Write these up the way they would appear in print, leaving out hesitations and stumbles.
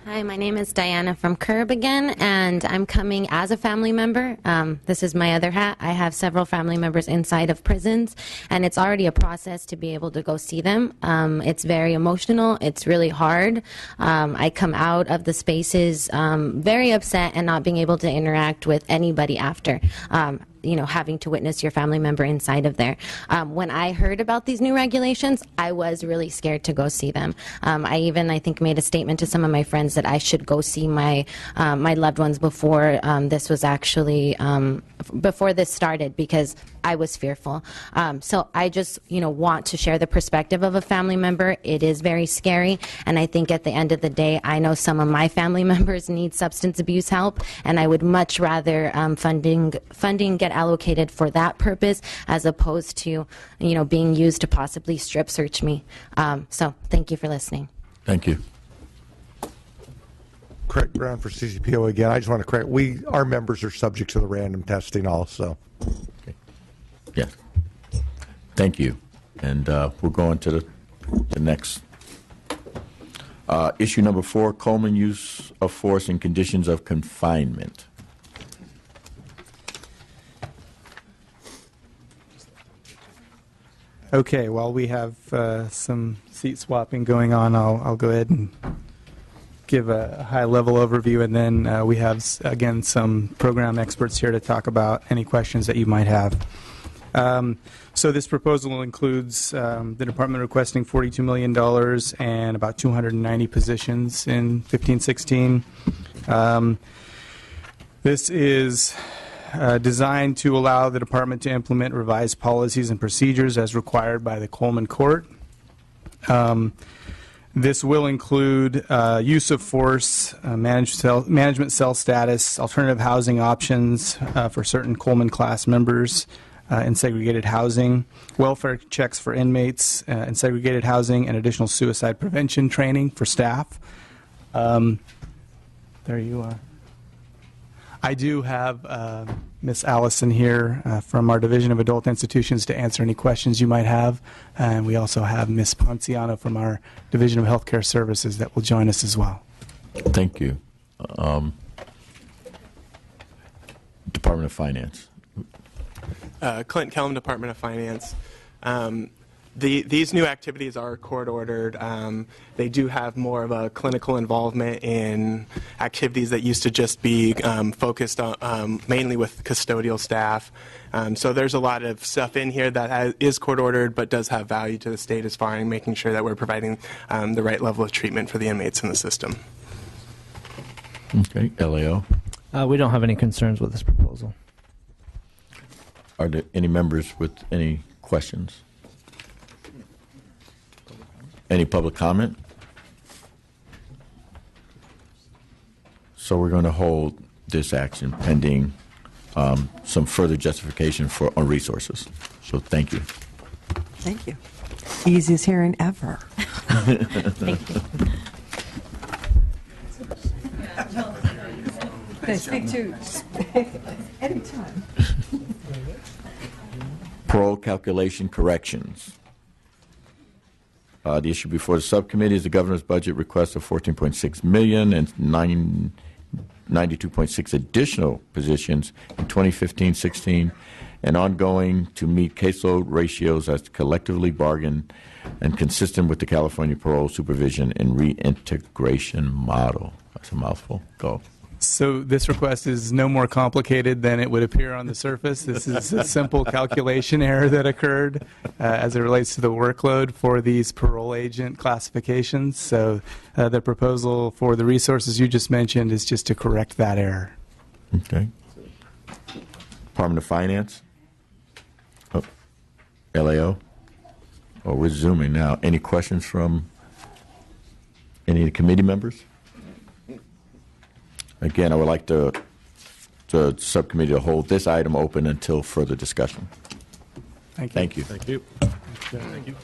Hi, my name is Diana from Curb again, and I'm coming as a family member. This is my other hat. I have several family members inside of prisons, and it's already a process to be able to go see them. It's very emotional. It's really hard. I come out of the spaces very upset and not being able to interact with anybody after. Having to witness your family member inside of there. When I heard about these new regulations, I was really scared to go see them. I think, made a statement to some of my friends that I should go see my loved ones before this was actually, before this started, because I was fearful. So I just, want to share the perspective of a family member. It is very scary, and I think at the end of the day, I know some of my family members need substance abuse help, and I would much rather funding get allocated for that purpose as opposed to, being used to possibly strip search me. So thank you for listening. Thank you. Craig Brown for CCPO again. I just want to correct, our members are subject to the random testing also. Okay. Yeah. Thank you. And we're going to the next. Issue number 4, Coleman use of force in conditions of confinement. Okay, while we have some seat swapping going on, I'll go ahead and give a high-level overview, and then we have, again, some program experts here to talk about any questions that you might have. So this proposal includes the department requesting $42 million and about 290 positions in 15-16. This is designed to allow the department to implement revised policies and procedures as required by the Coleman Court. This will include use of force, management cell status, alternative housing options for certain Coleman class members in segregated housing, welfare checks for inmates in segregated housing, and additional suicide prevention training for staff. There you are. I do have Ms. Allison here from our Division of Adult Institutions to answer any questions you might have. And we also have Ms. Ponciano from our Division of Healthcare Services that will join us as well. Thank you. Department of Finance. Clint Kellum, Department of Finance. These new activities are court-ordered. They do have more of a clinical involvement in activities that used to just be focused on mainly with custodial staff. So there's a lot of stuff in here that is court-ordered but does have value to the state as far as making sure that we're providing the right level of treatment for the inmates in the system. Okay, LAO. We don't have any concerns with this proposal. Are there any members with any questions? Any public comment? So we're going to hold this action pending some further justification on resources. So thank you. Thank you. Easiest hearing ever. Thank you. Okay, speak to anytime. Parole calculation corrections. The issue before the subcommittee is the governor's budget request of $14.6 million and 92.6 additional positions in 2015-16 and ongoing to meet caseload ratios as collectively bargained and consistent with the California Parole Supervision and Reintegration Model. That's a mouthful. Go. So this request is no more complicated than it would appear on the surface. This is a simple calculation error that occurred as it relates to the workload for these parole agent classifications. So the proposal for the resources you just mentioned is just to correct that error. Okay. Department of Finance? Oh, LAO? Oh, we're zooming now. Any questions from any of the committee members? Again, I would like the subcommittee to hold this item open until further discussion. Thank you. Thank you. Thank you.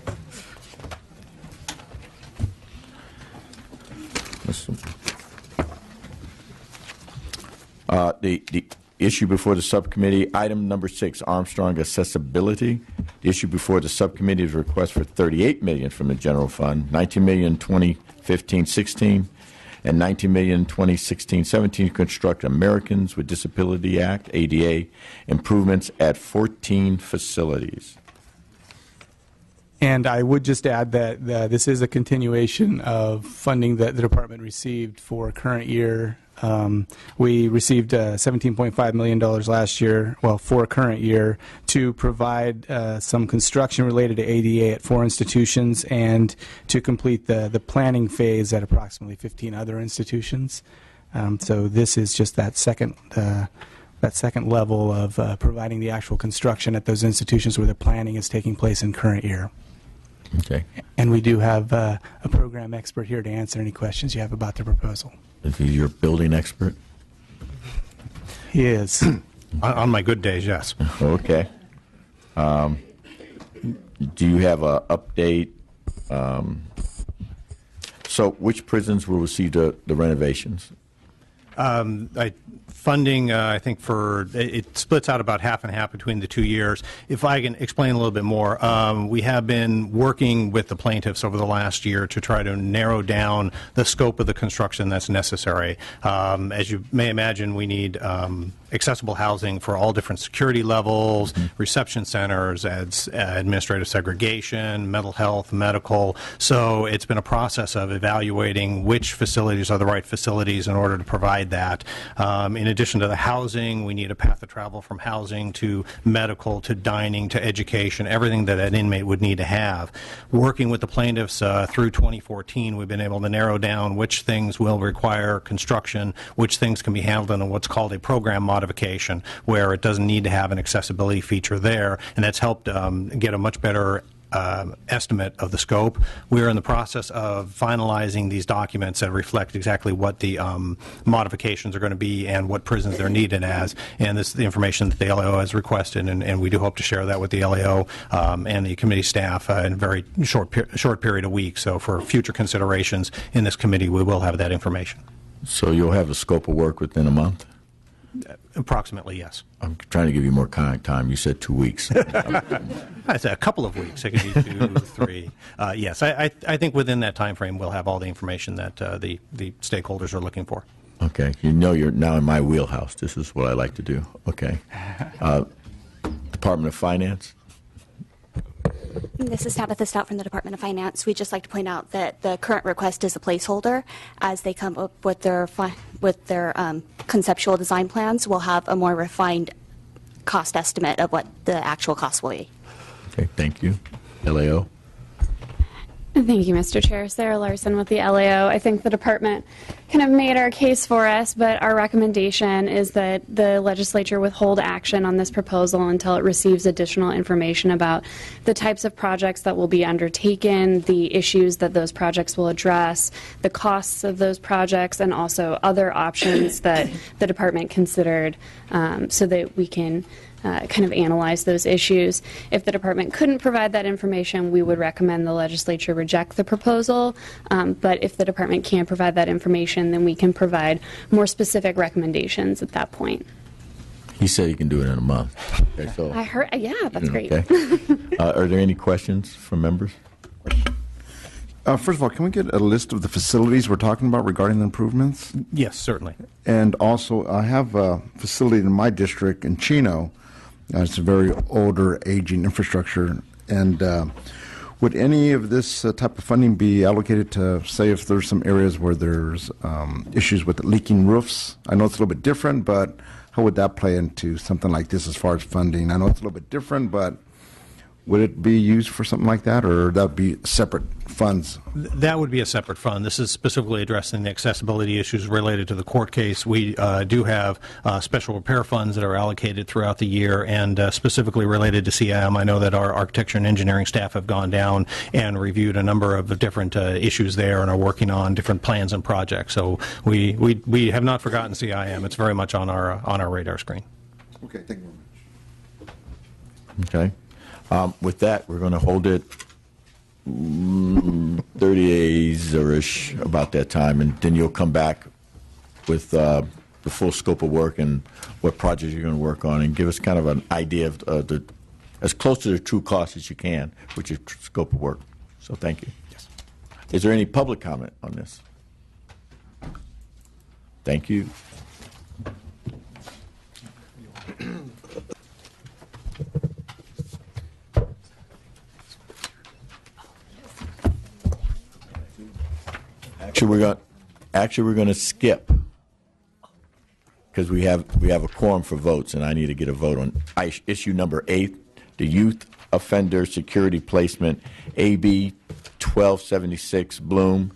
The issue before the subcommittee, item number 6, Armstrong accessibility. The issue before the subcommittee is a request for $38 million from the general fund, $19 million 2015-16, and $19 million 2016-17 to construct Americans with Disability Act (ADA) improvements at 14 facilities. And I would just add that this is a continuation of funding that the department received for current year. We received $17.5 million last year, well, for current year, to provide some construction related to ADA at 4 institutions and to complete the planning phase at approximately 15 other institutions. So this is just that second level of providing the actual construction at those institutions where the planning is taking place in current year. Okay. And we do have a program expert here to answer any questions you have about the proposal. Is he your building expert? He is. On my good days, yes. Okay. Do you have an update? So which prisons will receive the renovations? Funding, I think, it splits out about half and half between the 2 years. If I can explain a little bit more, we have been working with the plaintiffs over the last year to try to narrow down the scope of the construction that's necessary. As you may imagine, we need accessible housing for all different security levels, reception centers, administrative segregation, mental health, medical. So it's been a process of evaluating which facilities are the right facilities in order to provide that. In addition to the housing, we need a path of travel from housing to medical to dining to education, everything that an inmate would need to have. Working with the plaintiffs through 2014, we've been able to narrow down which things will require construction, which things can be handled in what's called a program modification, where it doesn't need to have an accessibility feature there, and that's helped get a much better estimate of the scope. We're in the process of finalizing these documents that reflect exactly what the modifications are going to be and what prisons they're needed as, and this is the information that the LAO has requested, and we do hope to share that with the LAO and the committee staff in a very short period of weeks. So for future considerations in this committee, we will have that information. So you'll have a scope of work within a month? Approximately, yes. I'm trying to give you more time. You said 2 weeks. I said a couple of weeks. It could be 2, 3. Yes, I think within that time frame we'll have all the information that the stakeholders are looking for. Okay. You know you're now in my wheelhouse. This is what I like to do. Okay. Department of Finance? This is Tabitha Stout from the Department of Finance. We'd just like to point out that the current request is a placeholder. As they come up with their conceptual design plans, we'll have a more refined cost estimate of what the actual cost will be. Okay, thank you. LAO? Thank you, Mr. Chair. Sarah Larson with the LAO. I think the department kind of made our case for us, but our recommendation is that the legislature withhold action on this proposal until it receives additional information about the types of projects that will be undertaken, the issues that those projects will address, the costs of those projects, and also other options that the department considered so that we can kind of analyze those issues. If the department couldn't provide that information, we would recommend the legislature reject the proposal. But if the department can provide that information, then we can provide more specific recommendations at that point. He said he can do it in a month. Okay, so I heard, yeah, that's great. Okay. Are there any questions from members? First of all, can we get a list of the facilities we're talking about regarding the improvements? Yes, certainly. And also, I have a facility in my district in Chino. It's a very older, aging infrastructure. And would any of this type of funding be allocated to, say, if there's some areas where there's issues with leaking roofs? I know it's a little bit different, but how would that play into something like this as far as funding? I know it's a little bit different, but would it be used for something like that, or that would be separate funds? That would be a separate fund. This is specifically addressing the accessibility issues related to the court case. We do have special repair funds that are allocated throughout the year, and specifically related to CIM. I know that our architecture and engineering staff have gone down and reviewed a number of different issues there and are working on different plans and projects. So we have not forgotten CIM. It's very much on our radar screen. Okay, thank you very much. Okay. With that, we're going to hold it 30 days or ish about that time, and then you'll come back with the full scope of work and what projects you're going to work on, and give us kind of an idea of as close to the true cost as you can with your scope of work. So thank you. Yes. Is there any public comment on this? Thank you. Actually, we're going to skip because we have a quorum for votes, and I need to get a vote on issue number 8, the Youth Offender Security Placement, AB 1276 Bloom,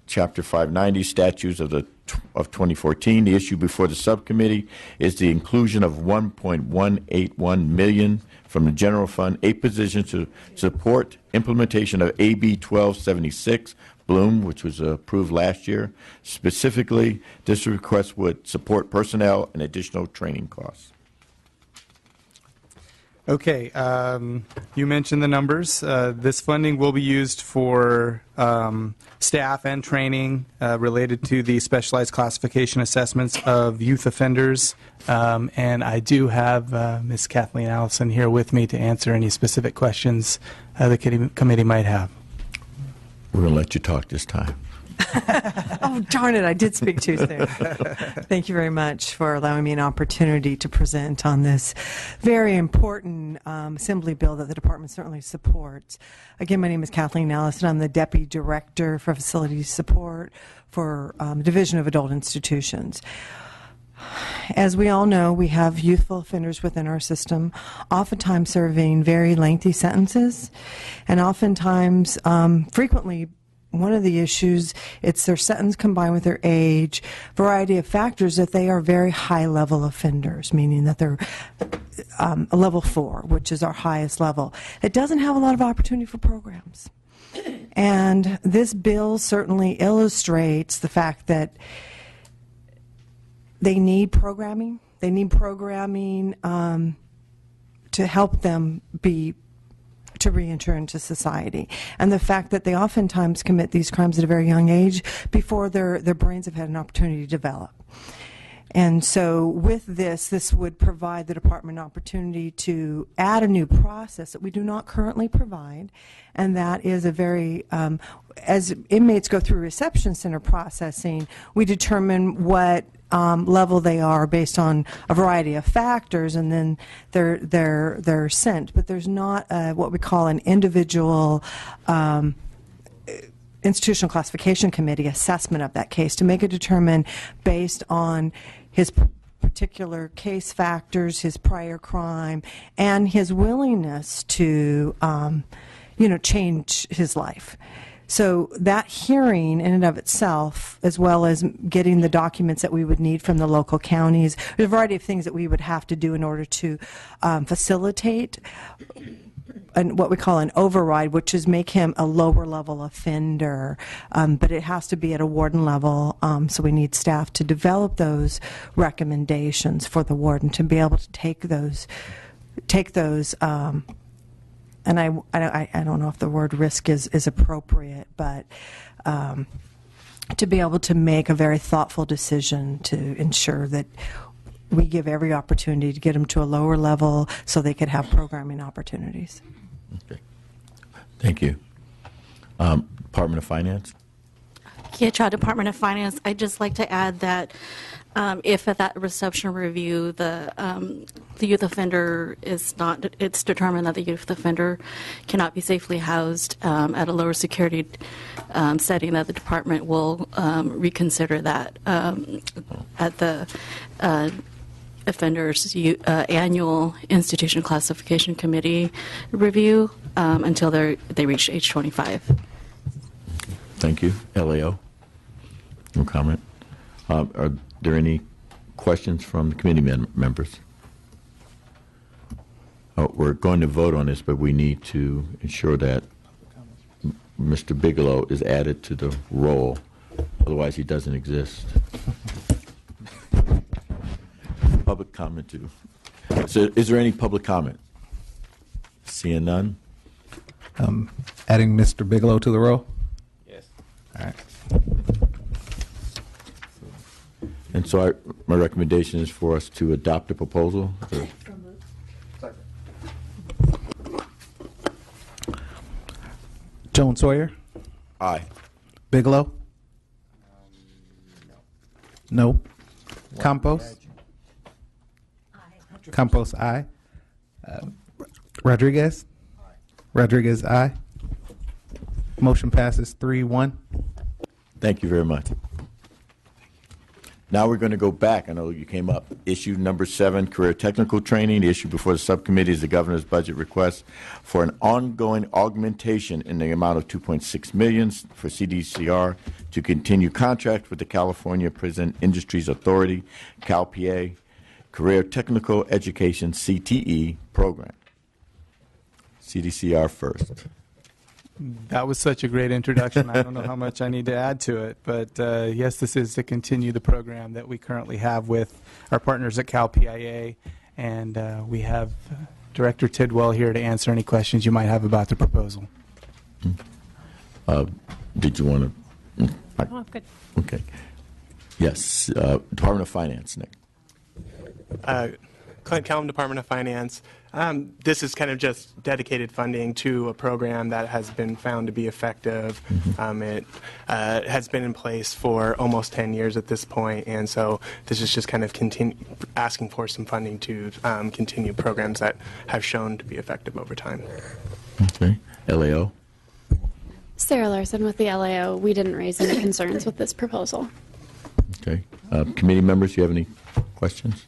Chapter 590, Statutes of 2014. The issue before the subcommittee is the inclusion of $1.181 million from the general fund, 8 positions to support implementation of AB 1276 Bloom, which was approved last year. Specifically, this request would support personnel and additional training costs. Okay, you mentioned the numbers. This funding will be used for staff and training related to the specialized classification assessments of youth offenders. And I do have Ms. Kathleen Allison here with me to answer any specific questions the committee might have. We're going to let you talk this time. Oh, darn it, I did speak too soon. Thank you very much for allowing me an opportunity to present on this very important Assembly bill that the Department certainly supports. Again, my name is Kathleen Allison. I'm the Deputy Director for Facilities Support for Division of Adult Institutions. As we all know, we have youthful offenders within our system, oftentimes serving very lengthy sentences, and oftentimes, frequently, one of the issues, it's their sentence combined with their age, variety of factors, that they are very high-level offenders, meaning that they're a level 4, which is our highest level. It doesn't have a lot of opportunity for programs. And this bill certainly illustrates the fact that they need programming. They need programming to help them to reenter into society. And the fact that they oftentimes commit these crimes at a very young age before their brains have had an opportunity to develop. And so with this would provide the department an opportunity to add a new process that we do not currently provide, and that is a very, as inmates go through reception center processing, we determine what level they are based on a variety of factors, and then they're sent. But there's not what we call an individual institutional classification committee assessment of that case to make a determine based on his particular case factors, his prior crime, and his willingness to change his life. So that hearing in and of itself, as well as getting the documents that we would need from the local counties, there's a variety of things that we would have to do in order to facilitate what we call an override, which is make him a lower level offender, but it has to be at a warden level, so we need staff to develop those recommendations for the warden to be able to take those and I don't know if the word risk is appropriate, but to be able to make a very thoughtful decision to ensure that we give every opportunity to get them to a lower level so they could have programming opportunities. Okay. Thank you. Department of Finance? Department of Finance. I'd just like to add that if at that reception review the youth offender it's determined that the youth offender cannot be safely housed at a lower security setting, that the department will reconsider that at the offenders annual institution classification committee review until they reach age 25. Thank you. LAO? No comment. Are there any questions from the committee members? We're going to vote on this, but we need to ensure that Mr. Bigelow is added to the roll. Otherwise, he doesn't exist. Public comment too. So is there any public comment? Seeing none? Adding Mr. Bigelow to the roll? Yes. All right. And so my recommendation is for us to adopt the proposal. Jones Sawyer? Aye. Bigelow? No. Campos? Campos, aye. Rodriguez? Rodriguez, aye. Motion passes 3-1. Thank you very much. Now we're going to go back. I know you came up. Issue number 7, career technical training. The issue before the subcommittee is the governor's budget request for an ongoing augmentation in the amount of $2.6 million for CDCR to continue contract with the California Prison Industries Authority, CalPA, Career Technical Education, CTE program. CDCR first. That was such a great introduction. I don't know how much I need to add to it, but yes, this is to continue the program that we currently have with our partners at CalPIA, and we have Director Tidwell here to answer any questions you might have about the proposal. Did you want to? Oh, I'm good. Okay. Yes, Department of Finance, Nick. Clint Kellum, Department of Finance. This is kind of just dedicated funding to a program that has been found to be effective. It has been in place for almost 10 years at this point, and so this is just kind of asking for some funding to continue programs that have shown to be effective over time. Okay. LAO. Sarah Larson with the LAO. We didn't raise any concerns with this proposal. Okay. Committee members, you have any questions?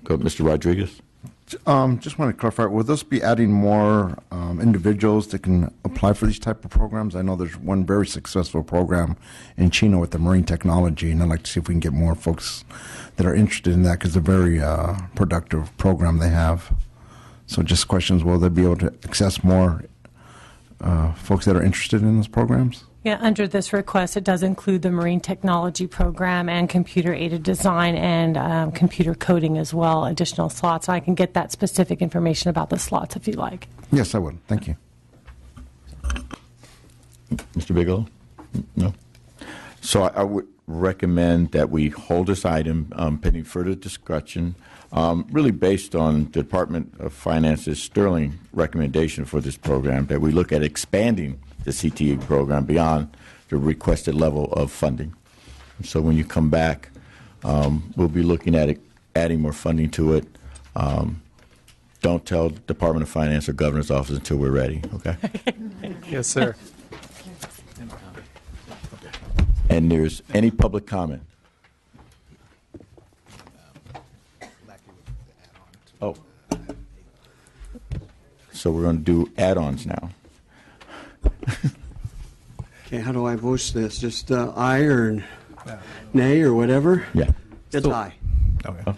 Go, Mr. Rodriguez. Just want to clarify, will this be adding more individuals that can apply for these type of programs? I know there's one very successful program in Chino with the marine technology, and I'd like to see if we can get more folks that are interested in that because it's a very productive program they have. So just questions, will they be able to access more folks that are interested in those programs? Yeah, under this request, it does include the marine technology program and computer-aided design and computer coding as well, additional slots. I can get that specific information about the slots if you like. Yes, I would. Thank you. Mr. Bigelow? No? So I would recommend that we hold this item pending further discussion, really based on the Department of Finance's sterling recommendation for this program, that we look at expanding the CTE program beyond the requested level of funding. So when you come back, we'll be looking at adding more funding to it. Don't tell the Department of Finance or Governor's Office until we're ready, okay? Yes, sir. And there's any public comment? Oh. So we're going to do add-ons now. Okay, how do I voice this? Just aye or nay or whatever? Yeah. It's aye. Okay. Oh.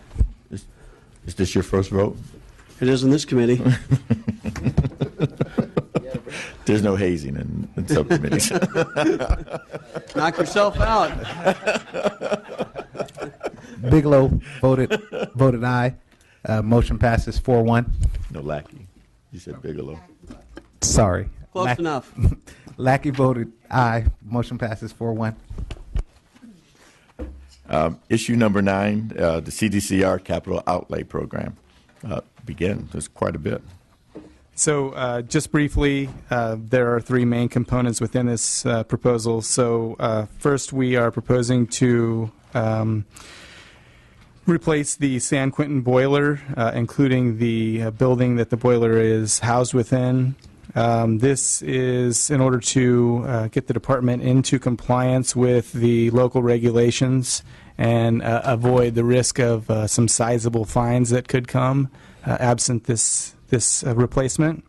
Is this your first vote? It is in this committee. There's no hazing in subcommittees. Knock yourself out. Bigelow voted aye. Motion passes 4-1. No, Lackey. You said Bigelow. Sorry. Close enough. Lackey voted aye. Motion passes 4-1. Issue number 9, the CDCR Capital Outlay Program. Begin. There's quite a bit. So just briefly, there are 3 main components within this proposal. So first, we are proposing to replace the San Quentin boiler, including the building that the boiler is housed within. This is in order to get the department into compliance with the local regulations and avoid the risk of some sizable fines that could come absent this replacement.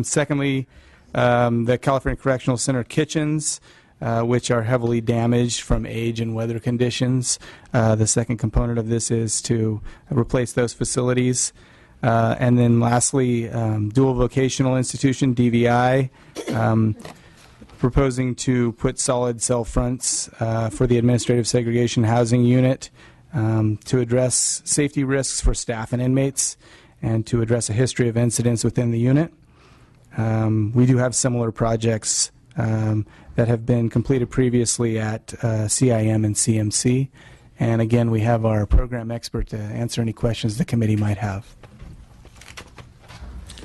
Secondly, the California Correctional Center kitchens, which are heavily damaged from age and weather conditions. The second component of this is to replace those facilities. And then lastly, Dual Vocational Institution, DVI, proposing to put solid cell fronts for the Administrative Segregation Housing Unit to address safety risks for staff and inmates and to address a history of incidents within the unit. We do have similar projects that have been completed previously at CIM and CMC. And again, we have our program expert to answer any questions the committee might have.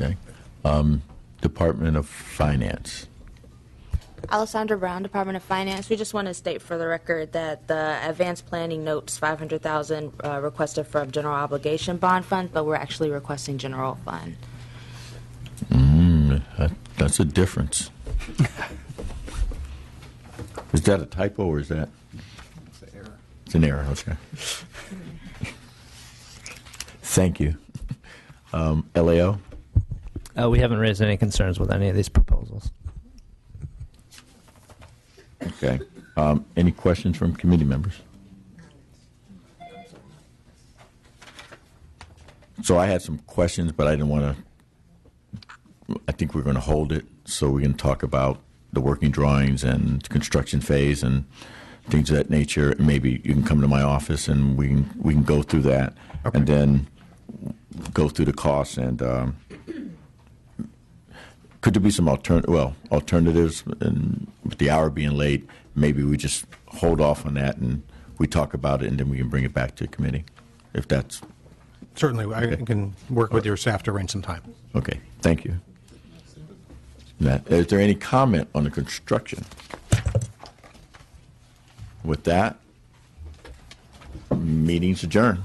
Okay. Department of Finance. Alessandra Brown, Department of Finance. We just want to state for the record that the advanced planning notes $500,000 requested from general obligation bond fund, but we're actually requesting general fund. That's a difference. Is that a typo or is that? It's an error. It's an error, okay. Thank you. LAO? We haven't raised any concerns with any of these proposals. Okay. Any questions from committee members? So I had some questions, but I didn't want to. I think we're going to hold it so we can talk about the working drawings and construction phase and things of that nature. Maybe you can come to my office and we can go through that, and then go through the costs. And could there be some alternatives? And with the hour being late, maybe we just hold off on that and we talk about it, and then we can bring it back to the committee, if that's Certainly, I can work with your staff to arrange some time. okay. Thank you. Matt, is there any comment on the construction? With that, meeting's adjourned.